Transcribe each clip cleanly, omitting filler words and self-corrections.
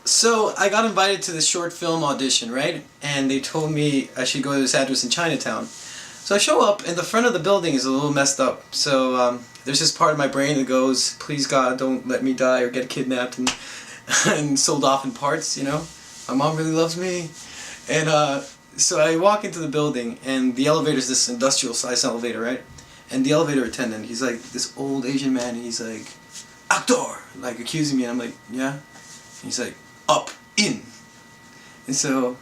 So I got invited to this short film audition, right? And they told me I should go to this address in Chinatown. So I show up, and the front of the building is a little messed up. So there's this part of my brain that goes, "Please God, don't let me die or get kidnapped and and sold off in parts." You know, my mom really loves me, and so I walk into the building, and the elevator's this industrial-sized elevator, right? And the elevator attendant, he's like this old Asian man, and he's like, "Actor!" like accusing me, and I'm like, "Yeah." And he's like, "Up, in." And so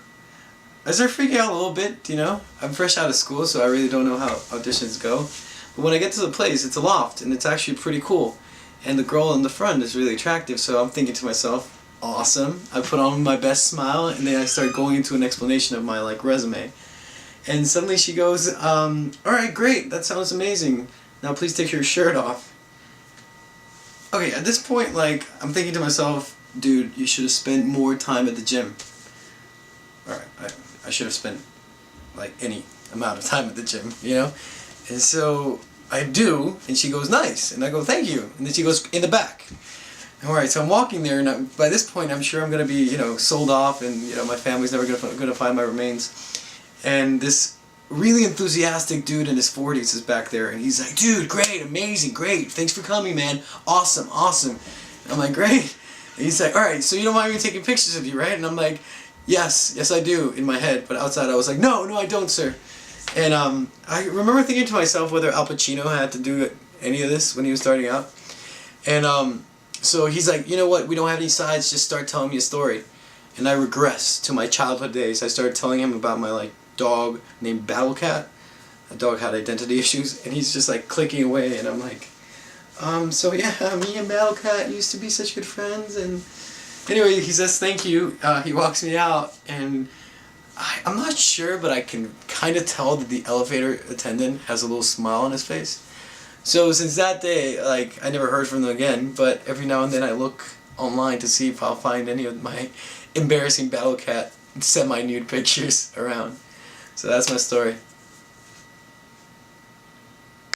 I start freaking out a little bit, you know. I'm fresh out of school, so I really don't know how auditions go. But when I get to the place, it's a loft, and it's actually pretty cool. And the girl in the front is really attractive, so I'm thinking to myself, awesome. I put on my best smile, and then I start going into an explanation of my resume. And suddenly she goes, "Alright, great, that sounds amazing. Now please take your shirt off." Okay, at this point, I'm thinking to myself, dude, you should have spent more time at the gym. Alright, I should have spent, any amount of time at the gym, you know? And so, I do, and she goes, "Nice." And I go, "Thank you." And then she goes, "In the back." Alright, so I'm walking there, and by this point, I'm sure I'm going to be, sold off, and, my family's never going to find my remains. And this really enthusiastic dude in his 40s is back there, and he's like, "Dude, great, amazing, great, thanks for coming, man, awesome, awesome." And I'm like, "Great." And he's like, "Alright, so you don't mind me taking pictures of you, right?" And I'm like, yes I do," in my head, but outside I was like, no, I don't, sir." And I remember thinking to myself whether Al Pacino had to do any of this when he was starting out. And so he's like, "You know what, we don't have any sides, just start telling me a story." And I regress to my childhood days. I started telling him about my dog named Battle Cat. The dog had identity issues, and he's just clicking away, and I'm like, "So yeah, me and Battle Cat used to be such good friends." And anyway, he says thank you, he walks me out, and I'm not sure, but I can kind of tell that the elevator attendant has a little smile on his face. So since that day, I never heard from them again, but every now and then I look online to see if I'll find any of my embarrassing Battle Cat semi-nude pictures around. So that's my story.